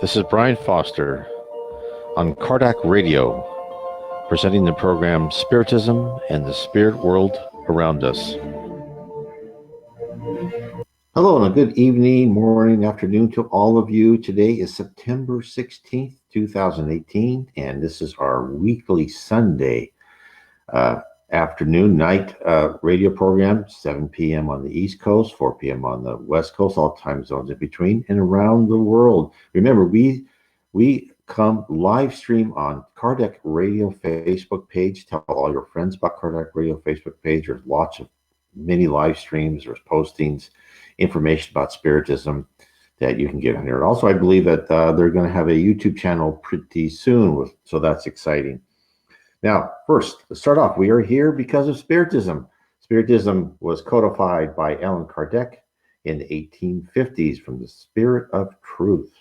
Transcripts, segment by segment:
This is Brian Foster on Kardec Radio, presenting the program Spiritism and the Spirit World Around Us. Hello and a good evening, morning, afternoon to all of you. Today is September 16th, 2018, and this is our weekly Sunday afternoon, night radio program, 7 p.m. on the East Coast, 4 p.m. on the West Coast, all time zones in between, and around the world. Remember, we come live stream on Kardec Radio Facebook page. Tell all your friends about Kardec Radio Facebook page. There's lots of many live streams, there's postings, information about Spiritism that you can get on here. And also, I believe that they're going to have a YouTube channel pretty soon, so that's exciting. Now, first, let's start off. We are here because of Spiritism. Spiritism was codified by Allan Kardec in the 1850s from the Spirit of Truth.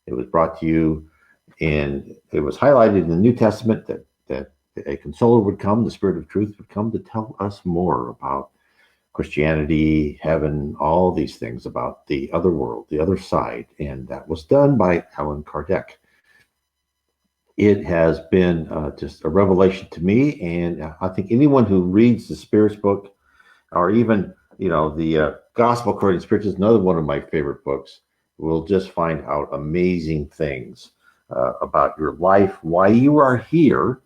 It was brought to you, and it was highlighted in the New Testament that a consoler would come, the Spirit of Truth would come to tell us more about Christianity, heaven, all these things about the other world, the other side, and that was done by Allan Kardec. It has been just a revelation to me, and I think anyone who reads the Spirits book, or even the Gospel According to Spiritism, another one of my favorite books, will just find out amazing things about your life, why you are here,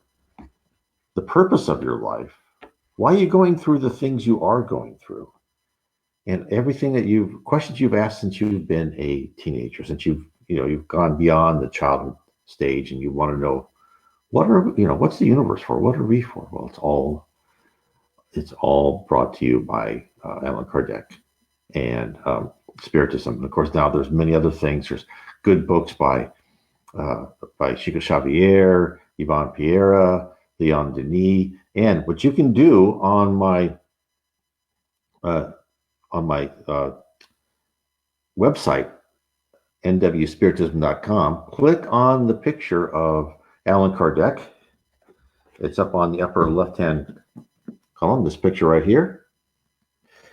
the purpose of your life, why you're going through the things you are going through, and everything that questions you've asked since you've been a teenager, since you've gone beyond the childhood stage, and you want to know what's the universe for? What are we for? Well, it's all brought to you by Allan Kardec and Spiritism. And of course, now there's many other things. There's good books by Chico Xavier, Yvonne Pereira, Leon Denis, and what you can do on my website, nwspiritism.com, click on the picture of Allan Kardec. It's up on the upper left-hand column, this picture right here.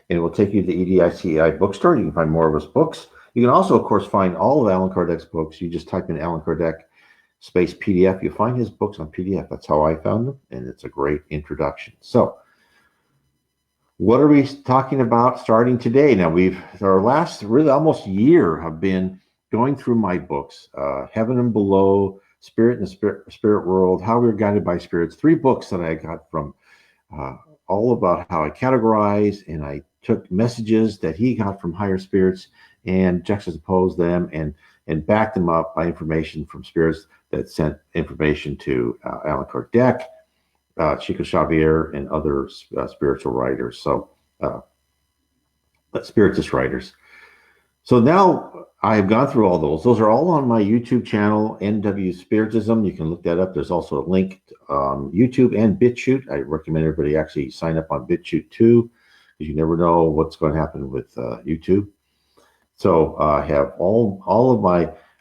And it will take you to the EDICEI bookstore. You can find more of his books. You can also, of course, find all of Allan Kardec's books. You just type in Allan Kardec space PDF. You'll find his books on PDF. That's how I found them, and it's a great introduction. So, what are we talking about starting today? Now, our last really almost year have been going through my books, Heaven and Below, Spirit and the Spirit World, How We're Guided by Spirits, 3 books that I got from all about how I categorize, and I took messages that he got from higher spirits and juxtaposed them and backed them up by information from spirits that sent information to Allan Kardec, Chico Xavier, and other spiritual writers, spiritist writers. So now I've gone through all those. Those are all on my YouTube channel, NW Spiritism. You can look that up. There's also a link to YouTube and BitChute. I recommend everybody actually sign up on BitChute too, because you never know what's going to happen with YouTube. So I have all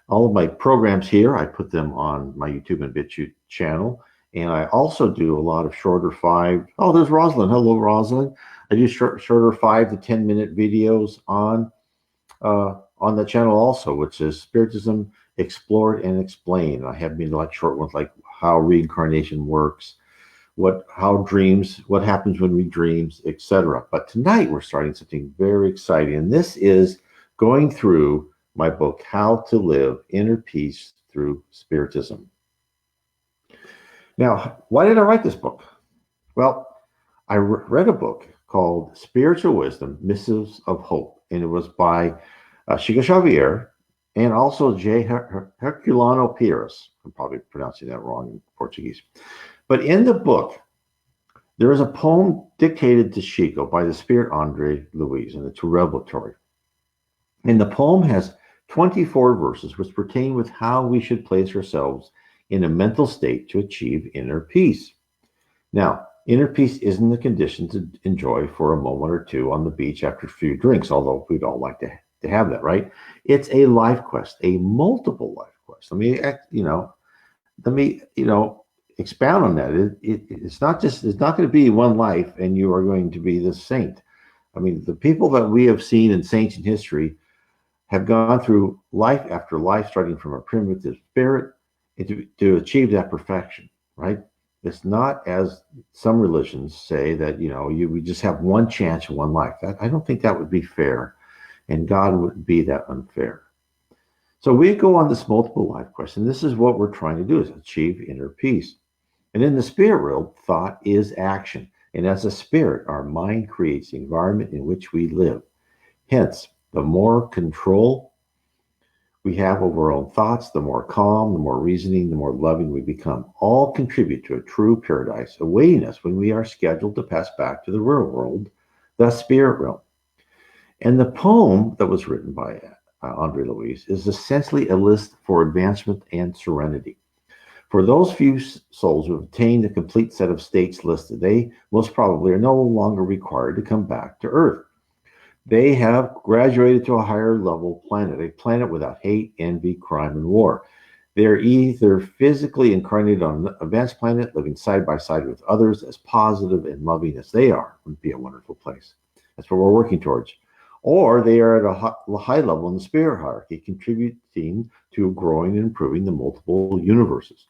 of my programs here. I put them on my YouTube and BitChute channel. And I also do a lot of shorter there's Rosalind. Hello, Rosalind. I do shorter 5 to 10 minute videos on the channel also, which is Spiritism Explored and Explained. I have been like short ones like how reincarnation works, what happens when we dreams, etc. But tonight we're starting something very exciting, and this is going through my book, How to Live Inner Peace Through Spiritism. Now, why did I write this book? Well, I read a book called Spiritual Wisdom, Missives of Hope, and it was by Chico Xavier and also J. Herculano Pires. I'm probably pronouncing that wrong in Portuguese. But in the book, there is a poem dictated to Chico by the Spirit Andre Luis, and it's revelatory. And the poem has 24 verses which pertain with how we should place ourselves in a mental state to achieve inner peace. Now, inner peace isn't a condition to enjoy for a moment or two on the beach after a few drinks, although we'd all like to have that, right? It's a life quest, a multiple life quest. Let me expound on that. It's not going to be one life and you are going to be the saint. I mean, the people that we have seen in saints in history have gone through life after life, starting from a primitive spirit to achieve that perfection, right? It's not as some religions say that, we just have one chance in one life. I don't think that would be fair, and God wouldn't be that unfair. So we go on this multiple life quest, and this is what we're trying to do, is achieve inner peace. And in the spirit world, thought is action. And as a spirit, our mind creates the environment in which we live. Hence, the more control we have over our own thoughts, the more calm, the more reasoning, the more loving we become. All contribute to a true paradise awaiting us when we are scheduled to pass back to the real world, the spirit realm. And the poem that was written by Andre Louise is essentially a list for advancement and serenity. For those few souls who have attained the complete set of states listed, they most probably are no longer required to come back to Earth. They have graduated to a higher level planet, a planet without hate, envy, crime, and war. They're either physically incarnated on an advanced planet, living side by side with others as positive and loving as they are. Would be a wonderful place. That's what we're working towards. Or they are at a high level in the spirit hierarchy, contributing to growing and improving the multiple universes.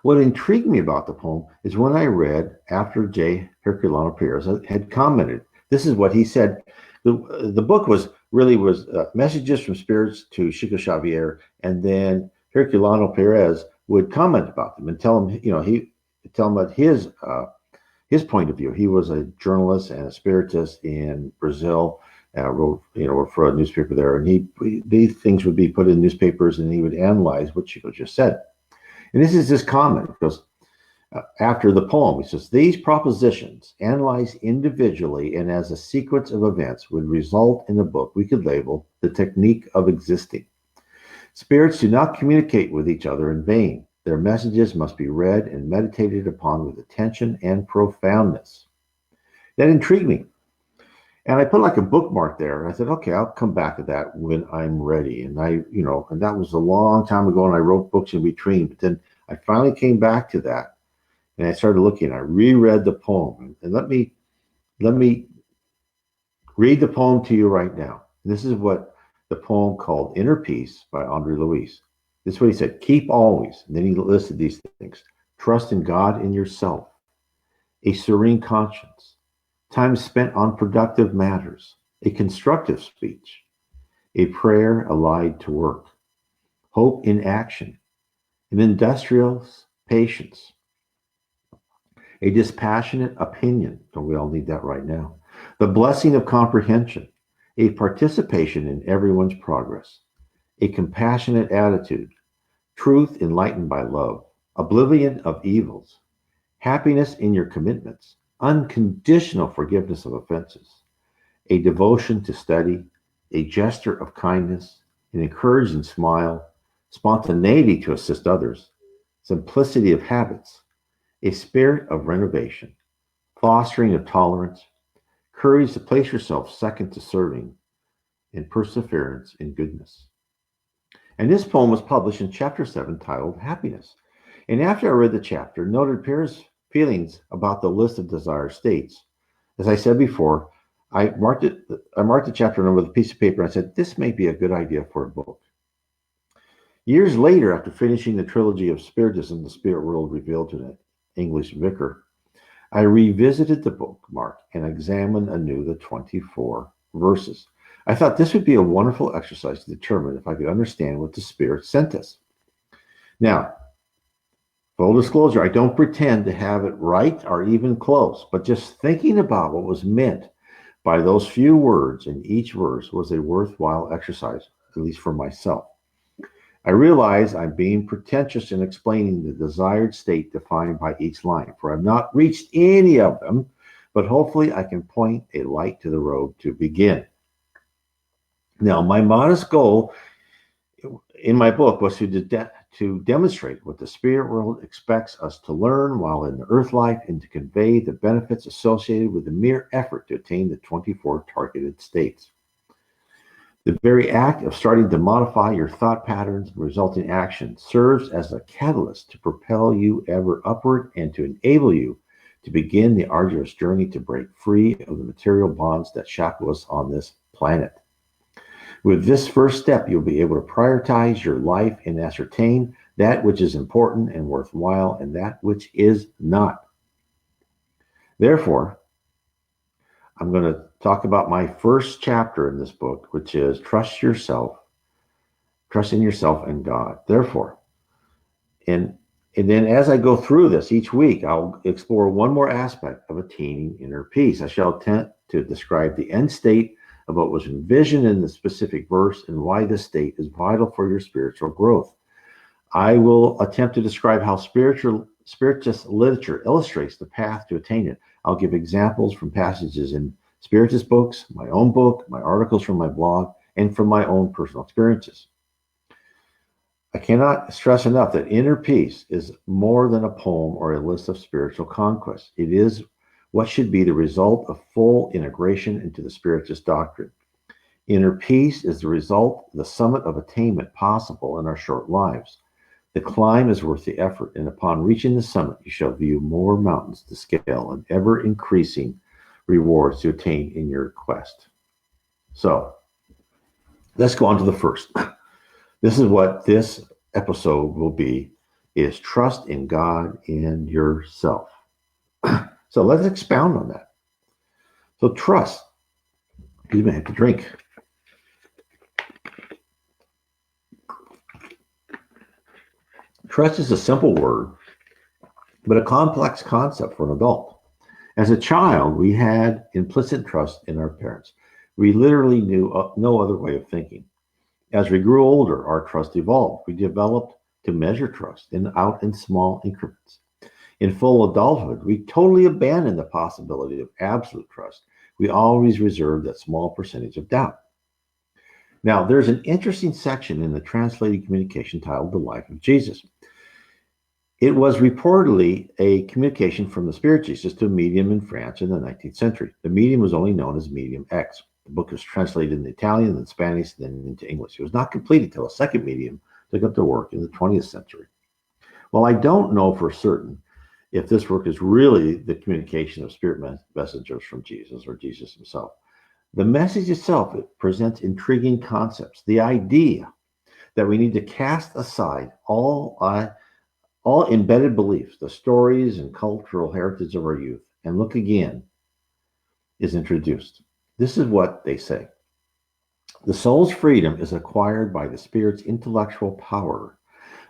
What intrigued me about the poem is when I read after J. Herculano Perez had commented. This is what he said. The book was messages from spirits to Chico Xavier, and then Herculano Perez would comment about them and tell him, he tell him about his point of view. He was a journalist and a spiritist in Brazil. Wrote for a newspaper there, and these things would be put in newspapers, and he would analyze what Chico just said. And this is his comment, because after the poem, he says, these propositions, analyzed individually and as a sequence of events, would result in a book we could label The Technique of Existing. Spirits do not communicate with each other in vain. Their messages must be read and meditated upon with attention and profoundness. That intrigued me. And I put like a bookmark there, and I said, okay, I'll come back to that when I'm ready. And and that was a long time ago, and I wrote books in between. But then I finally came back to that, and I started looking. I reread the poem, and let me read the poem to you right now. This is what the poem called Inner Peace by Andre Louise. This is what he said: keep always. And then he listed these things: trust in God and yourself, a serene conscience, time spent on productive matters, a constructive speech, a prayer allied to work, hope in action, an industrious patience, a dispassionate opinion. Don't we all need that right now? The blessing of comprehension, a participation in everyone's progress, a compassionate attitude, truth enlightened by love, oblivion of evils, happiness in your commitments, unconditional forgiveness of offenses, a devotion to study, a gesture of kindness, an encouraging smile, spontaneity to assist others, simplicity of habits, a spirit of renovation, fostering of tolerance, courage to place yourself second to serving, and perseverance in goodness. And this poem was published in Chapter 7, titled Happiness. And after I read the chapter, noted Pierre's feelings about the list of desired states. As I said before, I marked the chapter number with a piece of paper, and I said, this may be a good idea for a book. Years later, after finishing the trilogy of Spiritism, The Spirit World Revealed to an English Vicar, I revisited the bookmark and examined anew the 24 verses. I thought this would be a wonderful exercise to determine if I could understand what the Spirit sent us. Now, full disclosure, I don't pretend to have it right or even close, but just thinking about what was meant by those few words in each verse was a worthwhile exercise, at least for myself. I realize I'm being pretentious in explaining the desired state defined by each line, for I've not reached any of them, but hopefully I can point a light to the road to begin. Now, my modest goal in my book was to demonstrate what the spirit world expects us to learn while in the earth life, and to convey the benefits associated with the mere effort to attain the 24 targeted states. The very act of starting to modify your thought patterns and resulting action serves as a catalyst to propel you ever upward and to enable you to begin the arduous journey to break free of the material bonds that shackle us on this planet. With this first step, you'll be able to prioritize your life and ascertain that which is important and worthwhile and that which is not. Therefore, I'm going to talk about my first chapter in this book, which is trust in yourself and God. Therefore, and then as I go through this each week, I'll explore one more aspect of attaining inner peace. I shall attempt to describe the end state of what was envisioned in the specific verse and why this state is vital for your spiritual growth. I will attempt to describe how Spiritist literature illustrates the path to attain it. I'll give examples from passages in Spiritist books, my own book, my articles from my blog, and from my own personal experiences. I cannot stress enough that inner peace is more than a poem or a list of spiritual conquests. It is what should be the result of full integration into the Spiritist doctrine. Inner peace is the result, the summit of attainment possible in our short lives. The climb is worth the effort, and upon reaching the summit, you shall view more mountains to scale and ever-increasing rewards to attain in your quest. So, let's go on to the first. This is what this episode will be, is trust in God and yourself. So let's expound on that. So trust, you may have to drink. Trust is a simple word, but a complex concept for an adult. As a child, we had implicit trust in our parents. We literally knew no other way of thinking. As we grew older, our trust evolved. We developed to measure trust out in small increments. In full adulthood, we totally abandoned the possibility of absolute trust. We always reserved that small percentage of doubt. Now, there's an interesting section in the translated communication titled The Life of Jesus. It was reportedly a communication from the Spirit Jesus to a medium in France in the 19th century. The medium was only known as Medium X. The book was translated into Italian, then Spanish, then into English. It was not completed until a second medium took up the work in the 20th century. Well, I don't know for certain if this work is really the communication of spirit messengers from Jesus or Jesus himself. The message itself, it presents intriguing concepts. The idea that we need to cast aside all embedded beliefs, the stories and cultural heritage of our youth, and look again, is introduced. This is what they say. The soul's freedom is acquired by the spirit's intellectual power.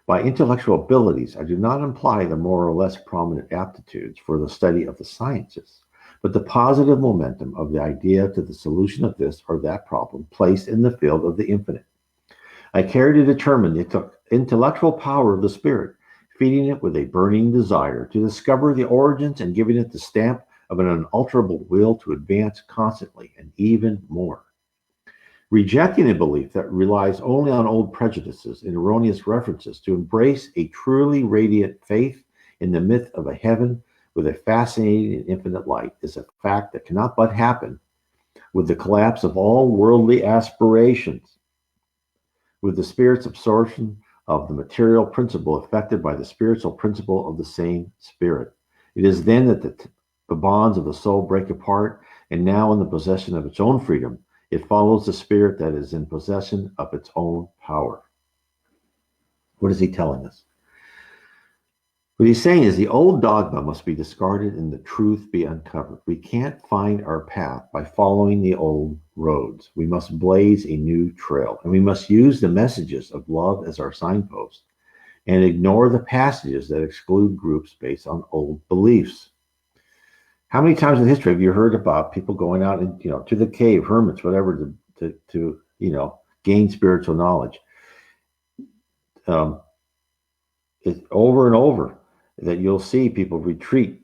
By intellectual abilities, I do not imply the more or less prominent aptitudes for the study of the sciences, but the positive momentum of the idea to the solution of this or that problem placed in the field of the infinite. I care to determine the intellectual power of the spirit, feeding it with a burning desire to discover the origins and giving it the stamp of an unalterable will to advance constantly and even more. Rejecting a belief that relies only on old prejudices and erroneous references to embrace a truly radiant faith in the myth of a heaven with a fascinating and infinite light is a fact that cannot but happen with the collapse of all worldly aspirations, with the spirit's absorption of the material principle affected by the spiritual principle of the same spirit. It is then that the bonds of the soul break apart, and now in the possession of its own freedom, it follows the spirit that is in possession of its own power. What is he telling us? What he's saying is the old dogma must be discarded and the truth be uncovered. We can't find our path by following the old roads. We must blaze a new trail, and we must use the messages of love as our signpost and ignore the passages that exclude groups based on old beliefs. How many times in history have you heard about people going out and, to the cave, hermits, whatever, to gain spiritual knowledge? It's over and over that you'll see people retreat,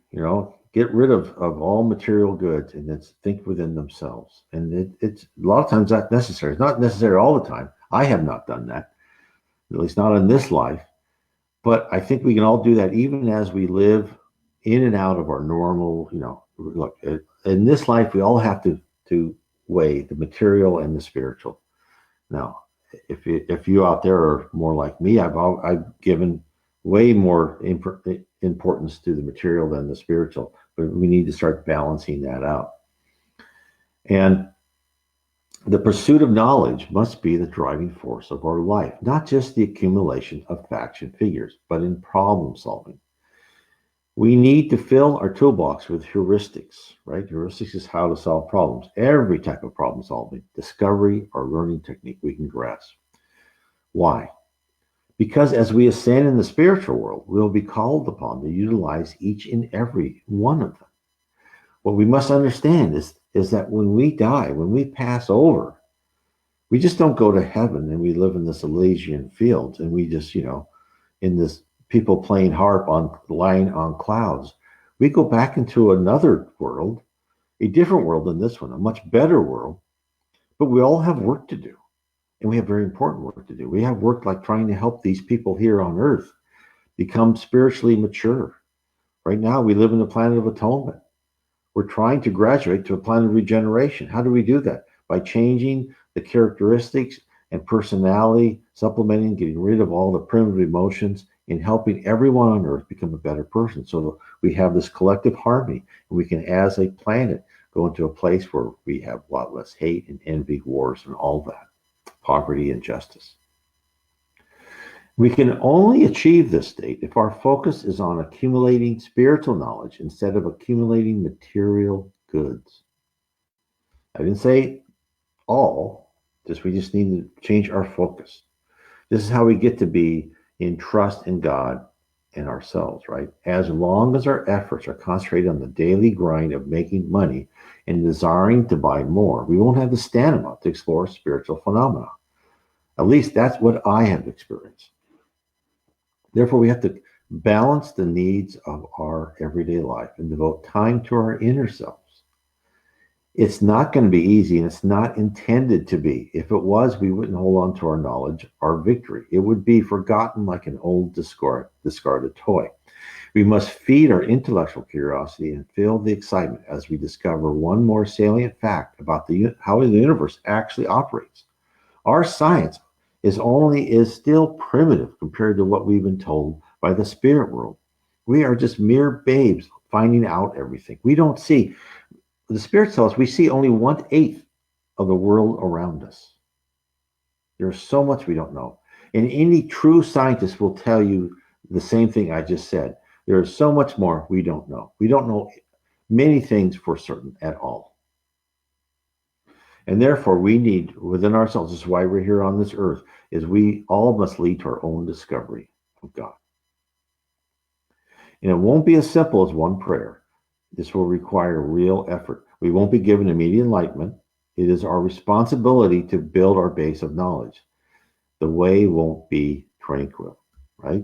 get rid of all material goods and then think within themselves. And it's a lot of times not necessary. It's not necessary all the time. I have not done that, at least not in this life. But I think we can all do that even as we live in and out of our normal, look, in this life, we all have to weigh the material and the spiritual. Now, if you out there are more like me, I've given way more importance to the material than the spiritual, but we need to start balancing that out. And The pursuit of knowledge must be the driving force of our life, not just the accumulation of facts and figures, but in problem solving. We need to fill our toolbox with heuristics, right? Heuristics is how to solve problems. Every type of problem solving, discovery, or learning technique we can grasp. Why? Because as we ascend in the spiritual world, we'll be called upon to utilize each and every one of them. What we must understand is that when we die, when we pass over, we just don't go to heaven and we live in this Elysian fields and we just, in this people playing harp on lying on clouds. We go back into another world, a different world than this one, a much better world, but we all have work to do. And we have very important work to do. We have work like trying to help these people here on earth become spiritually mature. Right now, we live in the planet of atonement. We're trying to graduate to a planet of regeneration. How do we do that? By changing the characteristics and personality, supplementing, getting rid of all the primitive emotions, and helping everyone on earth become a better person. So we have this collective harmony, and we can, as a planet, go into a place where we have a lot less hate and envy, wars, and all that, poverty and justice. We can only achieve this state if our focus is on accumulating spiritual knowledge instead of accumulating material goods. I didn't say all, we just need to change our focus. This is how we get to be in trust in God and ourselves, right? As long as our efforts are concentrated on the daily grind of making money and desiring to buy more, we won't have the stamina to explore spiritual phenomena. At least that's what I have experienced. Therefore, we have to balance the needs of our everyday life and devote time to our inner selves. It's not going to be easy, and it's not intended to be. If it was, we wouldn't hold on to our knowledge, our victory. It would be forgotten like an old discarded toy. We must feed our intellectual curiosity and feel the excitement as we discover one more salient fact about how the universe actually operates. Our science is still primitive compared to what we've been told by the spirit world. We are just mere babes finding out everything. We don't see. The spirit tells us we see only 1/8 of the world around us. There's so much we don't know. And any true scientist will tell you the same thing I just said. There is so much more we don't know. We don't know many things for certain at all. And therefore, we need within ourselves, this is why we're here on this earth, is we all must lead to our own discovery of God. And it won't be as simple as one prayer. This will require real effort. We won't be given immediate enlightenment. It is our responsibility to build our base of knowledge. The way won't be tranquil, right?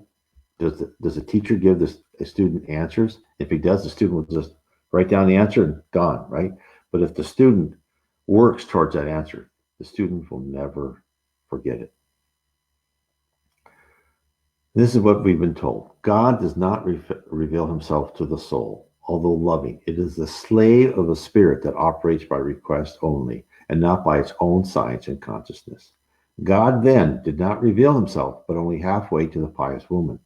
Does a teacher give a student answers? If he does, the student will just write down the answer and gone, right? But if the student works towards that answer, the student will never forget it. This is what we've been told. God does not reveal himself to the soul, although loving. It is the slave of the spirit that operates by request only, and not by its own science and consciousness. God then did not reveal himself, but only halfway to the pious woman,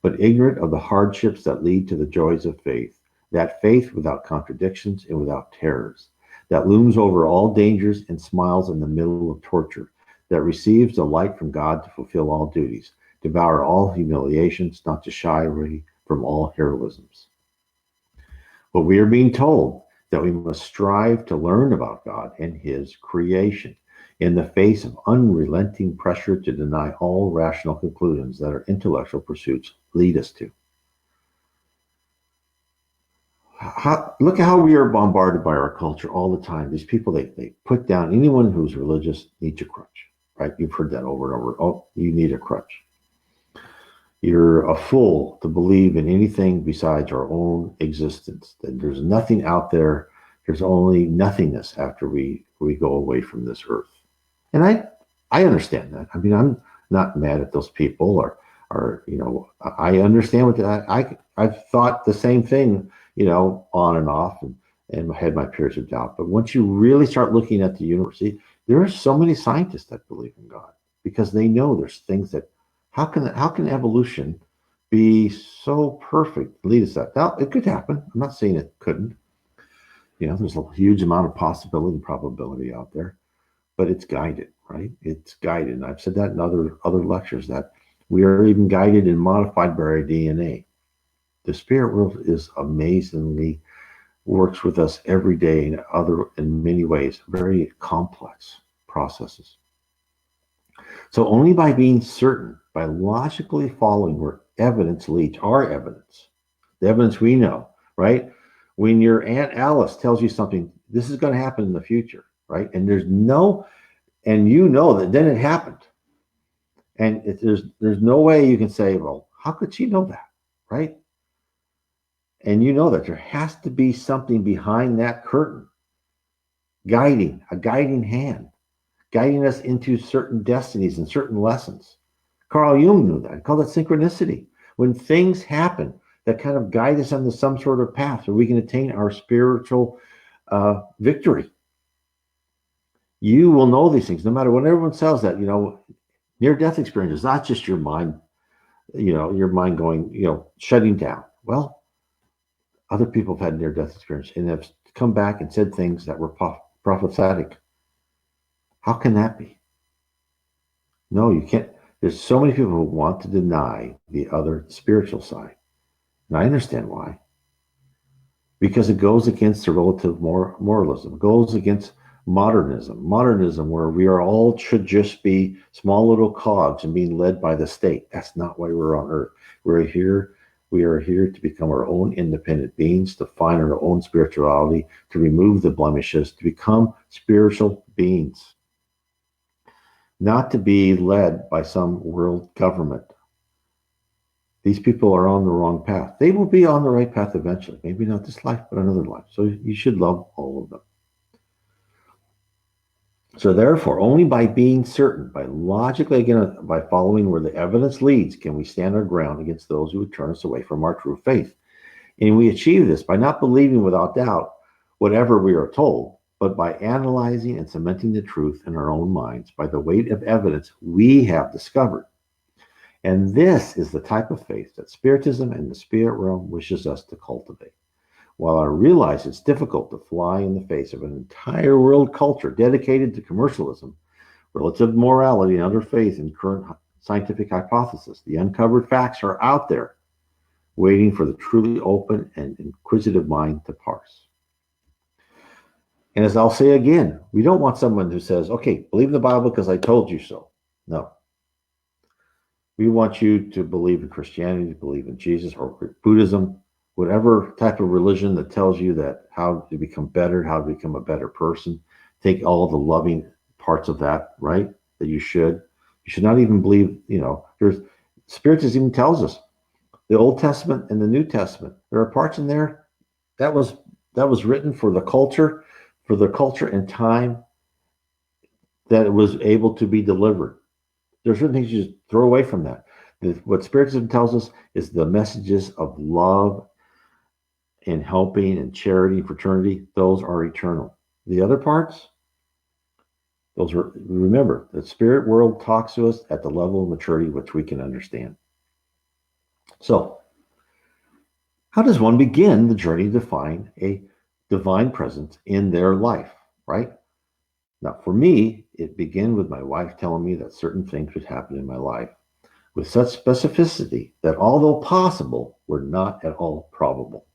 but ignorant of the hardships that lead to the joys of faith, that faith without contradictions and without terrors, that looms over all dangers and smiles in the middle of torture, that receives the light from God to fulfill all duties, devour all humiliations, not to shy away from all heroisms. But we are being told that we must strive to learn about God and his creation in the face of unrelenting pressure to deny all rational conclusions that our intellectual pursuits lead us to. Look at how we are bombarded by our culture all the time. These people, they put down anyone who's religious needs a crutch, right? You've heard that over and over. Oh, you need a crutch. You're a fool to believe in anything besides our own existence. That there's nothing out there. There's only nothingness after we go away from this earth. And I understand that. I mean, I'm not mad at those people, or I understand what I've thought the same thing, on and off, and had my periods of doubt. But once you really start looking at the universe, there are so many scientists that believe in God because they know there's things that how can evolution be so perfect, lead us that? Now, it could happen. I'm not saying it couldn't. There's a huge amount of possibility and probability out there. but it's guided, right? It's guided. And I've said that in other lectures, that we are even guided and modified by our DNA. The spirit world is amazingly works with us every day in many ways, very complex processes. So only by being certain, by logically following where evidence leads, our evidence, the evidence we know, right? When your Aunt Alice tells you something, this is going to happen in the future, right? And and you know that then it happened. And there's no way you can say, well, how could she know that, right? And you know that there has to be something behind that curtain, a guiding hand, guiding us into certain destinies and certain lessons. Carl Jung knew that. He called it synchronicity. When things happen that kind of guide us into some sort of path where we can attain our spiritual victory. You will know these things, no matter what everyone says that, near-death experience is not just your mind, your mind going, shutting down. Well, other people have had near-death experience and have come back and said things that were prophetic. How can that be? No, you can't. There's so many people who want to deny the other spiritual side. And I understand why. Because it goes against the relative moralism. It goes against modernism, where we are all should just be small little cogs and being led by the state. That's not why we're on earth. We are here to become our own independent beings, to find our own spirituality, to remove the blemishes, to become spiritual beings. Not to be led by some world government. These people are on the wrong path. They will be on the right path eventually. Maybe not this life, but another life. So you should love all of them. So therefore, only by being certain, by logically, again, by following where the evidence leads, can we stand our ground against those who would turn us away from our true faith. And we achieve this by not believing without doubt whatever we are told, but by analyzing and cementing the truth in our own minds by the weight of evidence we have discovered. And this is the type of faith that Spiritism and the spirit realm wishes us to cultivate. While I realize it's difficult to fly in the face of an entire world culture dedicated to commercialism, relative morality, and other faith in current scientific hypothesis, the uncovered facts are out there, waiting for the truly open and inquisitive mind to parse. And as I'll say again, we don't want someone who says, okay, believe in the Bible because I told you so. No. We want you to believe in Christianity, to believe in Jesus or Buddhism, whatever type of religion that tells you that how to become better, how to become a better person. Take all the loving parts of that, right? That you should. You should not even believe, there's Spiritism even tells us the Old Testament and the New Testament. There are parts in there that was written for the culture and time that it was able to be delivered. There's certain things you just throw away from that. What Spiritism tells us is the messages of love and helping and charity, fraternity, those are eternal. The other parts, remember, the spirit world talks to us at the level of maturity which we can understand. So, how does one begin the journey to find a divine presence in their life, right? Now, for me, it began with my wife telling me that certain things would happen in my life with such specificity that, although possible, were not at all probable.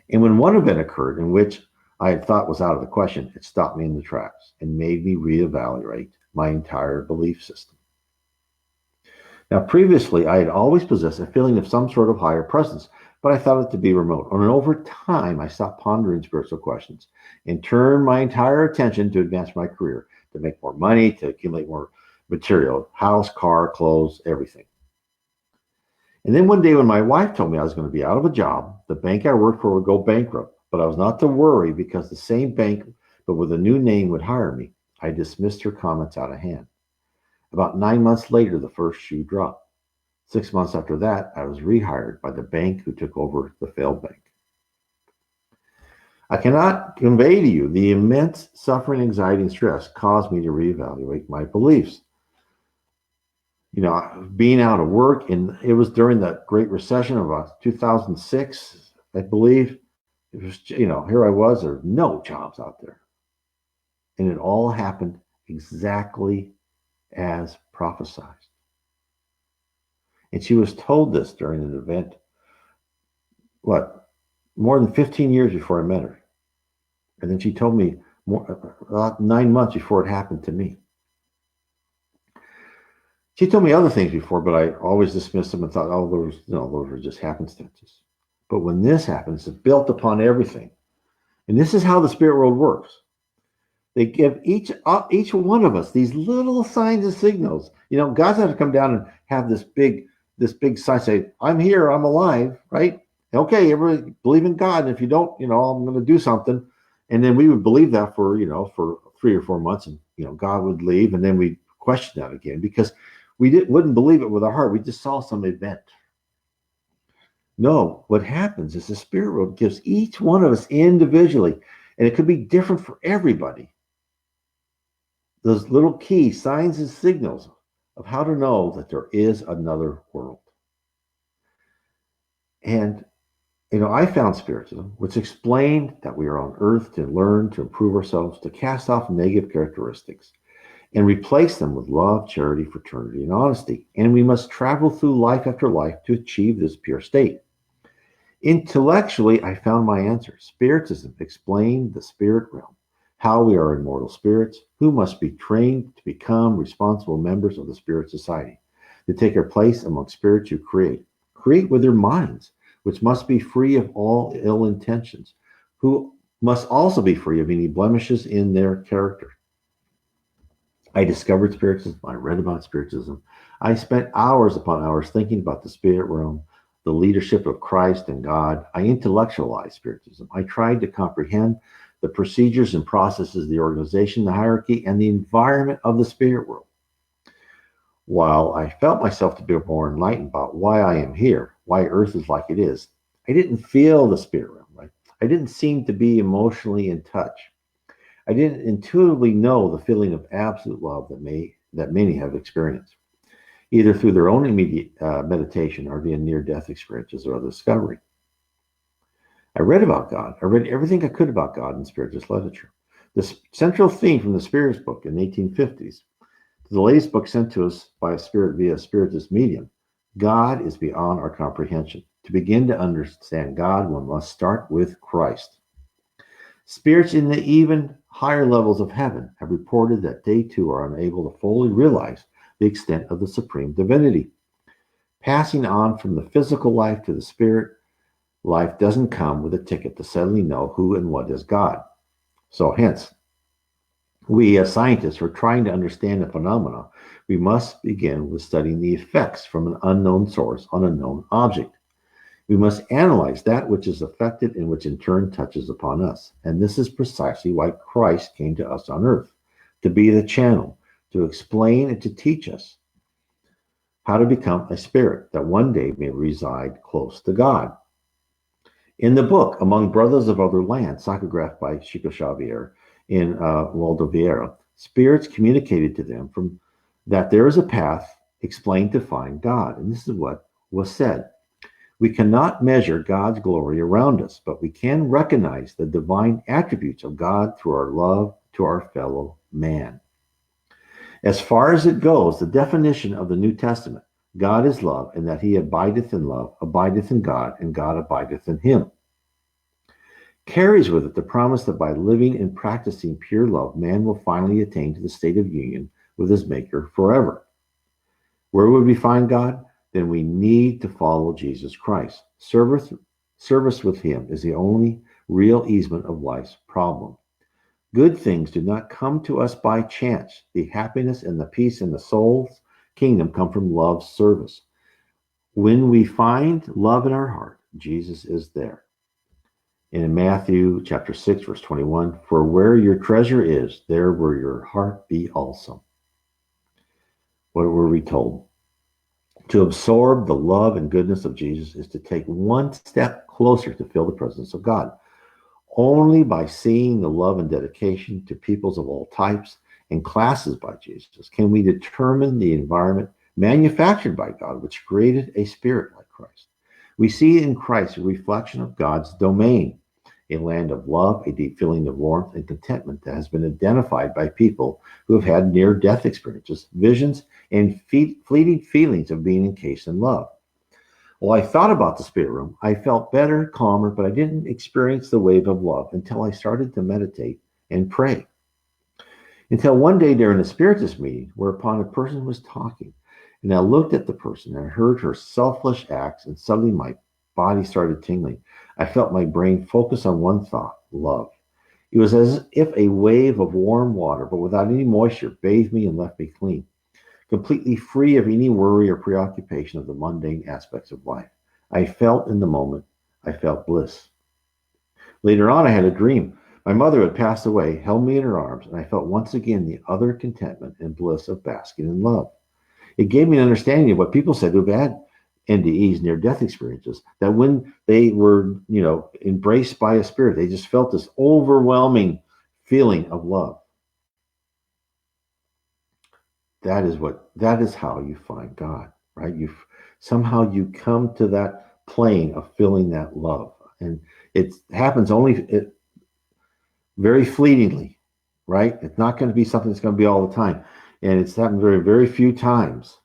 And when one event occurred in which I had thought was out of the question, it stopped me in the tracks and made me reevaluate my entire belief system. Now, previously, I had always possessed a feeling of some sort of higher presence, but I thought it to be remote. And over time, I stopped pondering spiritual questions and turned my entire attention to advance my career, to make more money, to accumulate more material, house, car, clothes, everything. And then one day when my wife told me I was going to be out of a job, the bank I worked for would go bankrupt, but I was not to worry because the same bank, but with a new name, would hire me. I dismissed her comments out of hand. About 9 months later, the first shoe dropped. 6 months after that, I was rehired by the bank who took over the failed bank. I cannot convey to you the immense suffering, anxiety, and stress caused me to reevaluate my beliefs. Being out of work, and it was during the Great Recession of 2006, I believe. It was, here I was, there were no jobs out there. And it all happened exactly as prophesied. And she was told this during an event, more than 15 years before I met her. And then she told me about 9 months before it happened to me. She told me other things before, but I always dismissed them and thought, oh, those were just happenstances. But when this happens, it's built upon everything. And this is how the spirit world works. They give each one of us these little signs and signals. God's had to come down and have this big sign say, I'm here, I'm alive, right? Okay, everybody believe in God. And if you don't, I'm going to do something. And then we would believe that for 3 or 4 months, and God would leave, and then we question that again because we wouldn't believe it with our heart. We just saw some event. No, what happens is the spirit world gives each one of us individually, and it could be different for everybody, those little key signs and signals of how to know that there is another world. And, I found Spiritism, which explained that we are on earth to learn, to improve ourselves, to cast off negative characteristics, and replace them with love, charity, fraternity, and honesty. And we must travel through life after life to achieve this pure state. Intellectually, I found my answer. Spiritism explained the spirit realm, how we are immortal spirits who must be trained to become responsible members of the spirit society, to take our place among spirits who create with their minds, which must be free of all ill intentions, who must also be free of any blemishes in their character. I discovered Spiritism. I read about Spiritism. I spent hours upon hours thinking about the spirit realm, the leadership of Christ and God. I intellectualized Spiritism. I tried to comprehend the procedures and processes, the organization, the hierarchy, and the environment of the spirit world. While I felt myself to be more enlightened about why I am here, why Earth is like it is, I didn't feel the spirit realm, right? I didn't seem to be emotionally in touch. I didn't intuitively know the feeling of absolute love that many have experienced, either through their own immediate meditation or via near-death experiences or other discovery. I read about God. I read everything I could about God in spiritist literature. The central theme from the Spirits book in the 1850s to the latest book sent to us by a spirit via a spiritist medium, God is beyond our comprehension. To begin to understand God, one must start with Christ. Spirits in the even higher levels of heaven have reported that they too are unable to fully realize the extent of the supreme divinity. Passing on from the physical life to the spirit life doesn't come with a ticket to suddenly know who and what is God. So hence, we as scientists who are trying to understand the phenomena, we must begin with studying the effects from an unknown source on a known object. We must analyze that which is affected and which in turn touches upon us. And this is precisely why Christ came to us on earth, to be the channel, to explain and to teach us how to become a spirit that one day may reside close to God. In the book, Among Brothers of Other Lands, psychographed by Chico Xavier in Valdoviera, spirits communicated to them that there is a path explained to find God. And this is what was said. We cannot measure God's glory around us, but we can recognize the divine attributes of God through our love to our fellow man. As far as it goes, the definition of the New Testament, God is love, and that he abideth in love, abideth in God, and God abideth in him, carries with it the promise that by living and practicing pure love, man will finally attain to the state of union with his Maker forever. Where would we find God? Then we need to follow Jesus Christ. Service with him is the only real easement of life's problem. Good things do not come to us by chance. The happiness and the peace in the soul's kingdom come from love's service. When we find love in our heart, Jesus is there. And in Matthew chapter 6, verse 21, for where your treasure is, there will your heart be also. What were we told? To absorb the love and goodness of Jesus is to take one step closer to feel the presence of God. Only by seeing the love and dedication to peoples of all types and classes by Jesus can we determine the environment manufactured by God, which created a spirit like Christ. We see in Christ a reflection of God's domain, a land of love, a deep feeling of warmth and contentment that has been identified by people who have had near-death experiences, visions, and fleeting feelings of being encased in love. While I thought about the spirit room, I felt better, calmer, but I didn't experience the wave of love until I started to meditate and pray. Until one day during a Spiritist meeting, whereupon a person was talking, and I looked at the person and heard her selfless acts, and suddenly my body started tingling. I felt my brain focus on one thought: love. It was as if a wave of warm water, but without any moisture, bathed me and left me clean, completely free of any worry or preoccupation of the mundane aspects of life. I felt in the moment, I felt bliss. Later on, I had a dream. My mother had passed away, held me in her arms, and I felt once again the utter contentment and bliss of basking in love. It gave me an understanding of what people said who have had NDEs, near death experiences, that when they were, embraced by a spirit, they just felt this overwhelming feeling of love. That is how you find God, right? Somehow you come to that plane of feeling that love. And it happens very fleetingly, right? It's not going to be something that's going to be all the time. And it's happened very, very few times,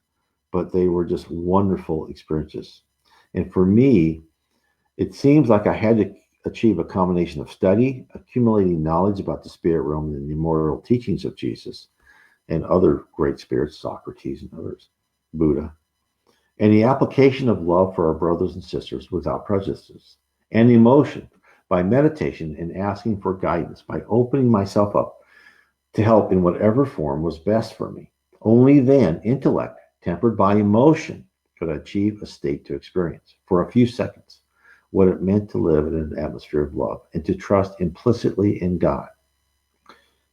but they were just wonderful experiences. And for me, it seems like I had to achieve a combination of study, accumulating knowledge about the spirit realm and the immortal teachings of Jesus and other great spirits, Socrates and others, Buddha, and the application of love for our brothers and sisters without prejudices, and emotion by meditation and asking for guidance, by opening myself up to help in whatever form was best for me. Only then, intellect, tempered by emotion, could achieve a state to experience, for a few seconds, what it meant to live in an atmosphere of love and to trust implicitly in God.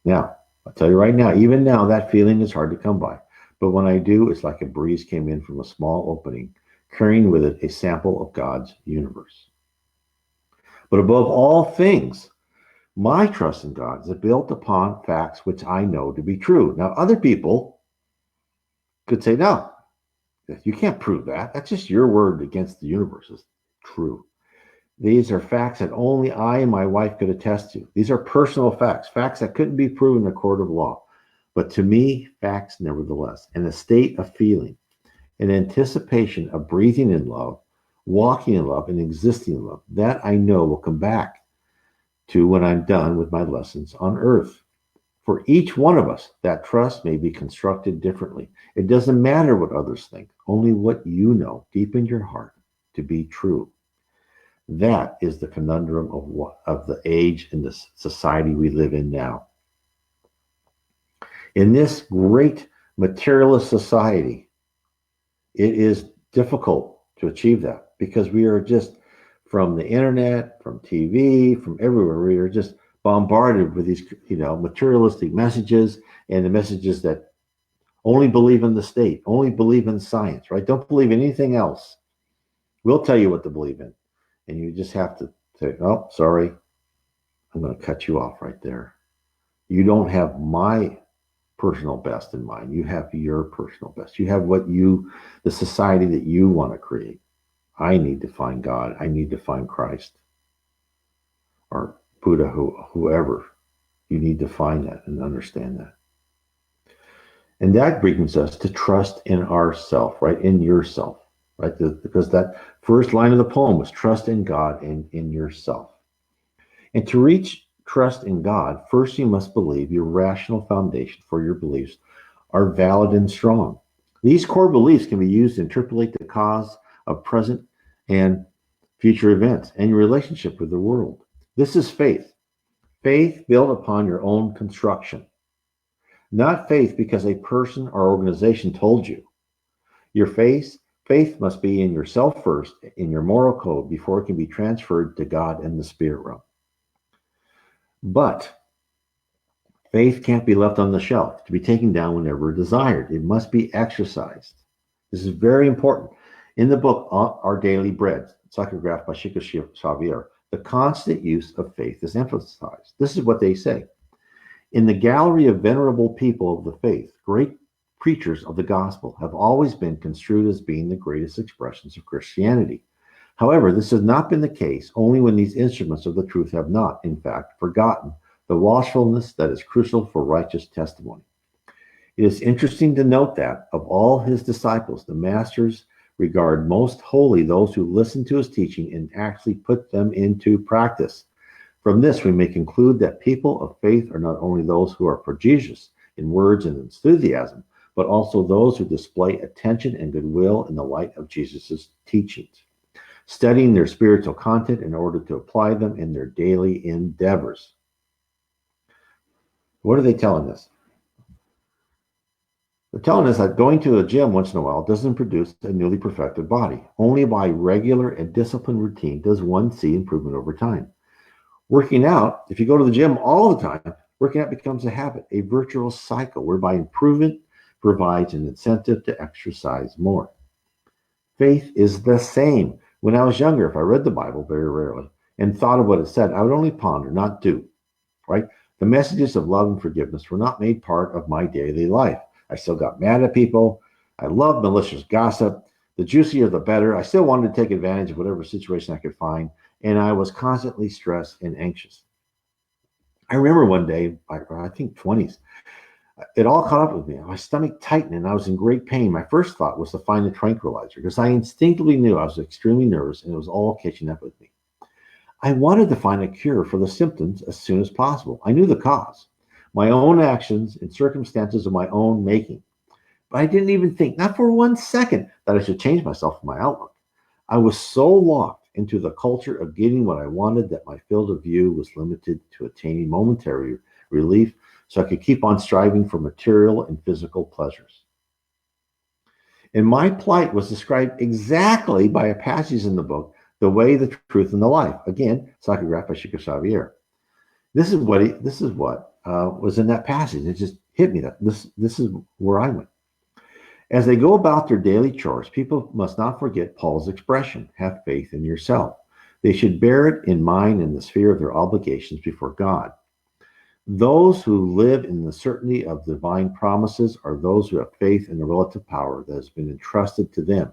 Now, I'll tell you right now, even now, that feeling is hard to come by. But when I do, it's like a breeze came in from a small opening, carrying with it a sample of God's universe. But above all things, my trust in God is built upon facts which I know to be true. Now, other people could say, no, you can't prove that. That's just your word against the universe is true. These are facts that only I and my wife could attest to. These are personal facts, facts that couldn't be proven in a court of law. But to me, facts nevertheless, and a state of feeling, an anticipation of breathing in love, walking in love, and existing in love, that I know will come back to when I'm done with my lessons on earth. For each one of us, that trust may be constructed differently. It doesn't matter what others think, only what you know deep in your heart to be true. That is the conundrum of the age and the society we live in now. In this great materialist society, it is difficult to achieve that because we are just, from the internet, from TV, from everywhere, we are just bombarded with these, materialistic messages, and the messages that only believe in the state, only believe in science, right? Don't believe in anything else. We'll tell you what to believe in. And you just have to say, oh, sorry, I'm going to cut you off right there. You don't have my personal best in mind. You have your personal best. You have the society that you want to create. I need to find God. I need to find Christ or Buddha, whoever. You need to find that and understand that. And that brings us to trust in ourself, right? In yourself, right? Because that first line of the poem was trust in God and in yourself. And to reach trust in God, first you must believe your rational foundation for your beliefs are valid and strong. These core beliefs can be used to interpolate the cause of present and future events and your relationship with the world. This is faith. Faith built upon your own construction. Not faith because a person or organization told you. Your faith must be in yourself first, in your moral code, before it can be transferred to God and the spirit realm. But faith can't be left on the shelf to be taken down whenever desired. It must be exercised. This is very important. In the book, Our Daily Bread, psychographed by Chico Xavier, the constant use of faith is emphasized. This is what they say. In the gallery of venerable people of the faith, great preachers of the gospel have always been construed as being the greatest expressions of Christianity. However, this has not been the case only when these instruments of the truth have not, in fact, forgotten the watchfulness that is crucial for righteous testimony. It is interesting to note that, of all his disciples, the masters regard most holy those who listen to his teaching and actually put them into practice. From this, we may conclude that people of faith are not only those who are prodigious in words and enthusiasm, but also those who display attention and goodwill in the light of Jesus' teachings, studying their spiritual content in order to apply them in their daily endeavors. What are they telling us? They're telling us that going to a gym once in a while doesn't produce a newly perfected body. Only by regular and disciplined routine does one see improvement over time. Working out, if you go to the gym all the time, working out becomes a habit, a virtuous cycle whereby improvement provides an incentive to exercise more. Faith is the same. When I was younger, if I read the Bible very rarely and thought of what it said, I would only ponder, not do, right? The messages of love and forgiveness were not made part of my daily life. I still got mad at people. I loved malicious gossip. The juicier, the better. I still wanted to take advantage of whatever situation I could find, and I was constantly stressed and anxious. I remember one day, I think 20s, it all caught up with me. My stomach tightened and I was in great pain. My first thought was to find a tranquilizer because I instinctively knew I was extremely nervous and it was all catching up with me. I wanted to find a cure for the symptoms as soon as possible. I knew the cause, my own actions and circumstances of my own making. But I didn't even think, not for 1 second, that I should change myself in my outlook. I was so locked into the culture of getting what I wanted that my field of view was limited to attaining momentary relief so I could keep on striving for material and physical pleasures. And my plight was described exactly by a passage in the book, The Way, the Truth, and the Life. Again, psychographed by Chico Xavier. This is what was in that passage. It just hit me that this is where I went. As they go about their daily chores, people must not forget Paul's expression, have faith in yourself. They should bear it in mind in the sphere of their obligations before God. Those who live in the certainty of divine promises are those who have faith in the relative power that has been entrusted to them.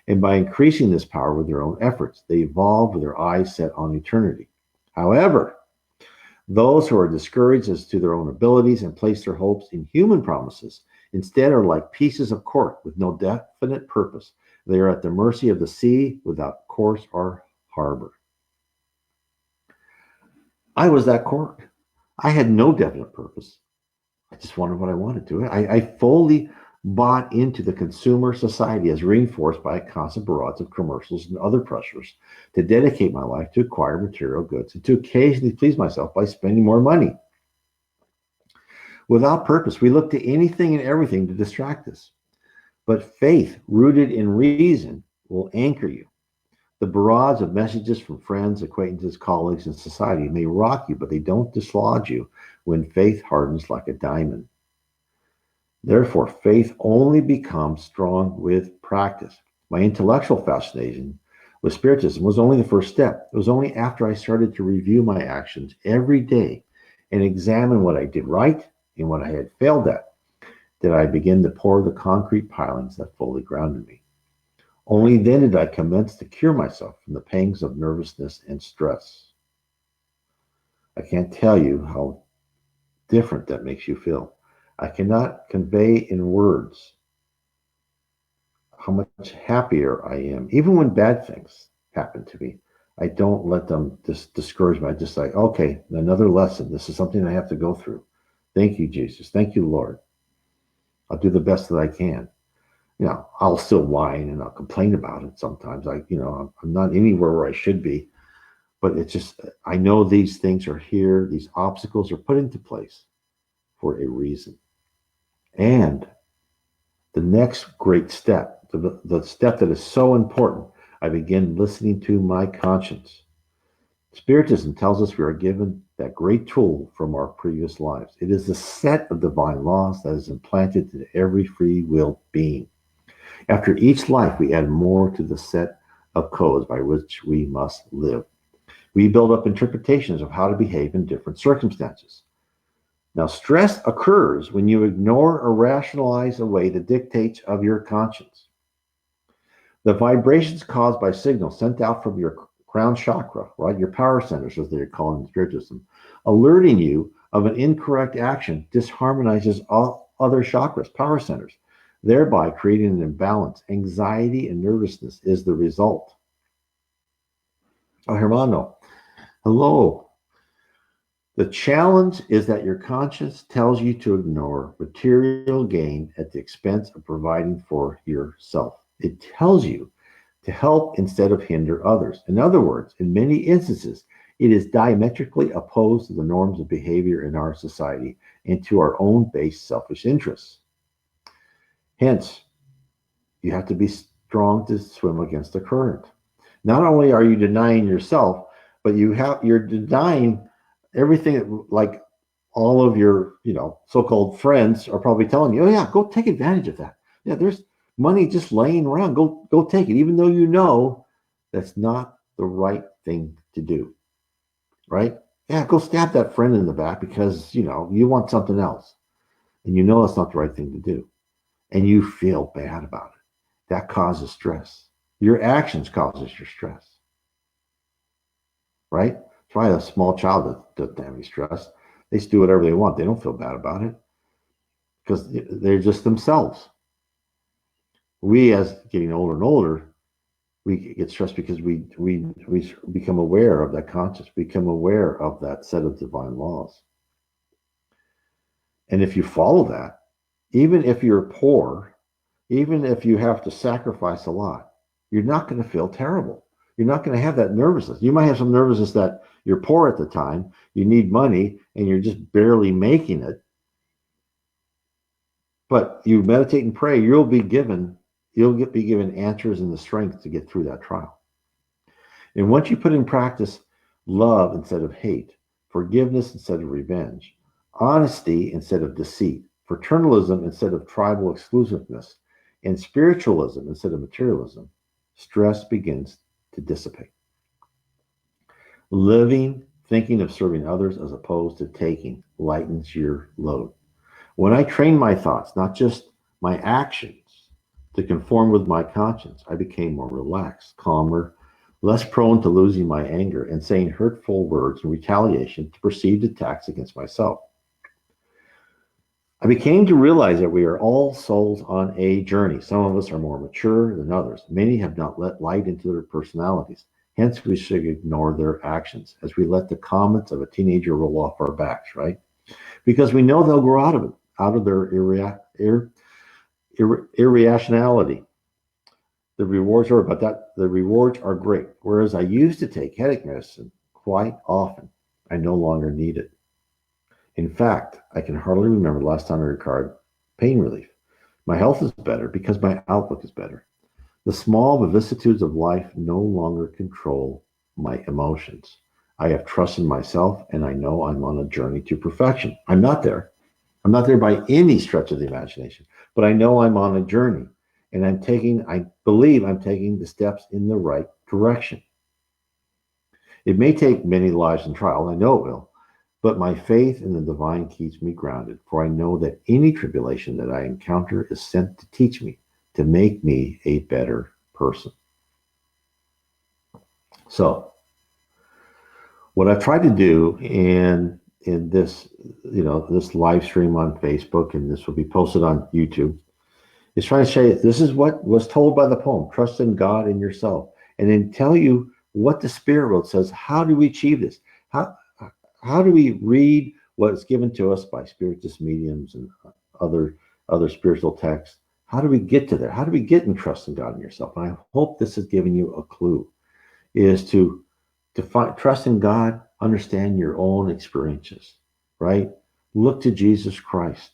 And by increasing this power with their own efforts, they evolve with their eyes set on eternity. However, those who are discouraged as to their own abilities and place their hopes in human promises instead are like pieces of cork with no definite purpose. They are at the mercy of the sea without course or harbor. I was that cork. I had no definite purpose. I just wanted what I wanted to. I fully bought into the consumer society as reinforced by a constant barrage of commercials and other pressures to dedicate my life to acquire material goods and to occasionally please myself by spending more money. Without purpose, we look to anything and everything to distract us. But faith, rooted in reason, will anchor you. The barrage of messages from friends, acquaintances, colleagues, and society may rock you, but they don't dislodge you when faith hardens like a diamond. Therefore, faith only becomes strong with practice. My intellectual fascination with Spiritism was only the first step. It was only after I started to review my actions every day and examine what I did right and what I had failed at that I began to pour the concrete pilings that fully grounded me. Only then did I commence to cure myself from the pangs of nervousness and stress. I can't tell you how different that makes you feel. I cannot convey in words how much happier I am. Even when bad things happen to me, I don't let them discourage me. I just like, okay, another lesson. This is something I have to go through. Thank you, Jesus. Thank you, Lord. I'll do the best that I can. I'll still whine and I'll complain about it sometimes. I'm not anywhere where I should be, but it's just, I know these things are here. These obstacles are put into place for a reason. And the next great step, the step that is so important, I begin listening to my conscience. Spiritism tells us we are given that great tool from our previous lives. It is the set of divine laws that is implanted into every free will being. After each life, we add more to the set of codes by which we must live. We build up interpretations of how to behave in different circumstances. Now, stress occurs when you ignore or rationalize away the dictates of your conscience. The vibrations caused by signals sent out from your crown chakra, right? Your power centers, as they're called in Spiritism, alerting you of an incorrect action disharmonizes all other chakras, power centers, thereby creating an imbalance. Anxiety and nervousness is the result. Oh, Hermano, hello. The challenge is that your conscience tells you to ignore material gain at the expense of providing for yourself. It tells you to help instead of hinder others. In other words, in many instances, it is diametrically opposed to the norms of behavior in our society and to our own base selfish interests. Hence, you have to be strong to swim against the current. Not only are you denying yourself, but you're denying everything that, like, all of your so-called friends are probably telling you, oh yeah, go take advantage of that. Yeah, there's money just laying around. Go take it, even though you know that's not the right thing to do. Right? Yeah, go stab that friend in the back because you want something else. And you know that's not the right thing to do. And you feel bad about it. That causes stress. Your actions causes your stress. Right? That's why a small child that doesn't have any stress, they just do whatever they want. They don't feel bad about it because they're just themselves. We, as getting older and older, we get stressed because we become aware of that conscious, become aware of that set of divine laws. And if you follow that, even if you're poor, even if you have to sacrifice a lot, you're not going to feel terrible. You're not going to have that nervousness. You might have some nervousness that you're poor at the time, you need money, and you're just barely making it. But you meditate and pray, you'll be given answers and the strength to get through that trial. And once you put in practice love instead of hate, forgiveness instead of revenge, honesty instead of deceit, fraternalism instead of tribal exclusiveness, and spiritualism instead of materialism, stress begins to dissipate. Living, thinking of serving others as opposed to taking, lightens your load. When I trained my thoughts, not just my actions, to conform with my conscience, I became more relaxed, calmer, less prone to losing my anger and saying hurtful words in retaliation to perceived attacks against myself. I became to realize that we are all souls on a journey. Some of us are more mature than others. Many have not let light into their personalities. Hence, we should ignore their actions as we let the comments of a teenager roll off our backs, right? Because we know they'll grow out of it, out of their irrationality. The rewards are great. Whereas I used to take headache medicine quite often, I no longer need it. In fact, I can hardly remember the last time I required pain relief. My health is better because my outlook is better. The small vicissitudes of life no longer control my emotions. I have trust in myself and I know I'm on a journey to perfection. I'm not there. I'm not there by any stretch of the imagination, but I know I'm on a journey and I believe I'm taking the steps in the right direction. It may take many lives and trial, I know it will, but my faith in the divine keeps me grounded, for I know that any tribulation that I encounter is sent to teach me, to make me a better person. So, what I've tried to do in this, this live stream on Facebook, and this will be posted on YouTube, is trying to say this is what was told by the poem: trust in God and yourself, and then tell you what the spirit world says. How do we achieve this? How do we read what is given to us by spiritist mediums and other spiritual texts? How do we get to there? How do we get in trust in God and yourself? And I hope this has given you a clue, is to find trust in God, understand your own experiences, right? Look to Jesus Christ.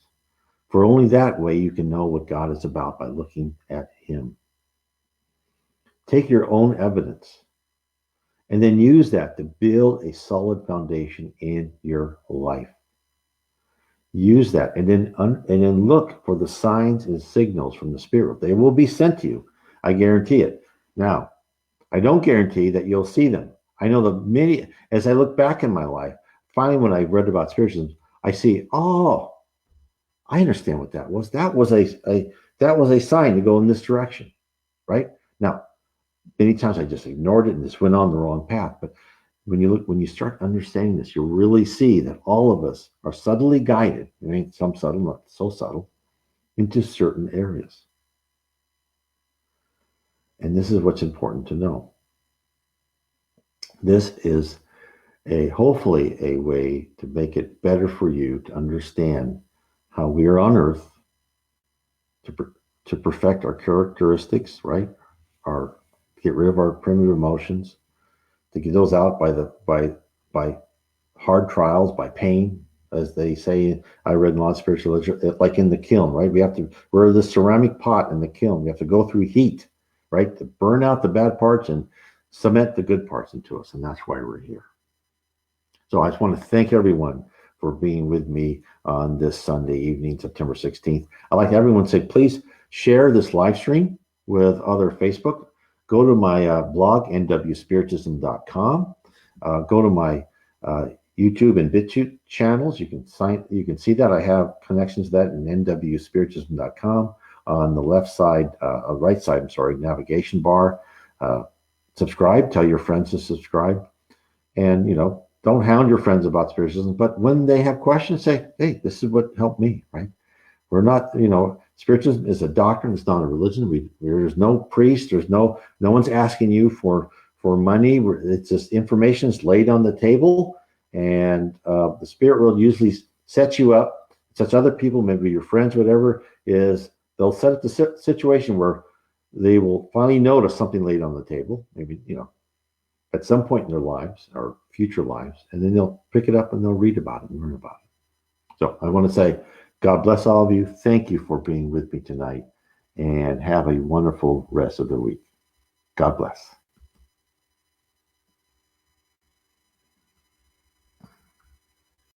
For only that way you can know what God is about, by looking at him. Take your own evidence and then use that to build a solid foundation in your life. Use that and then look for the signs and signals from the spirit. They will be sent to you. I guarantee it. Now, I don't guarantee that you'll see them. I know as I look back in my life, finally when I read about spiritism, I see, oh, I understand what that was. That was a sign to go in this direction, right? Now, many times I just ignored it and just went on the wrong path. But when you start understanding this, you'll really see that all of us are subtly guided. I mean, some subtle, not so subtle, into certain areas. And this is what's important to know. This is hopefully a way to make it better for you to understand how we are on earth to, to perfect our characteristics, right? Our get rid of our primitive emotions, to get those out by hard trials, by pain, as they say. I read in a lot of spiritual literature, like in the kiln, right? We're the ceramic pot in the kiln. We have to go through heat, right, to burn out the bad parts and cement the good parts into us, and that's why we're here. So I just want to thank everyone for being with me on this Sunday evening, September 16th. I'd like everyone to say, please share this live stream with other Facebook. Go to my blog, nwspiritism.com. Go to my YouTube and BitChute channels. You can see that I have connections to that in nwspiritism.com. On the left side, right side, I'm sorry, navigation bar. Subscribe. Tell your friends to subscribe. And, don't hound your friends about spiritism, but when they have questions, say, hey, this is what helped me, right? We're not, spiritism is a doctrine. It's not a religion. There's no priest. No one's asking you for money. It's just information is laid on the table, and the spirit world usually sets you up, sets other people, maybe your friends, whatever, is they'll set up the situation where they will finally notice something laid on the table, maybe, at some point in their lives or future lives, and then they'll pick it up and they'll read about it and learn about it. So I want to say, God bless all of you. Thank you for being with me tonight, and have a wonderful rest of the week. God bless.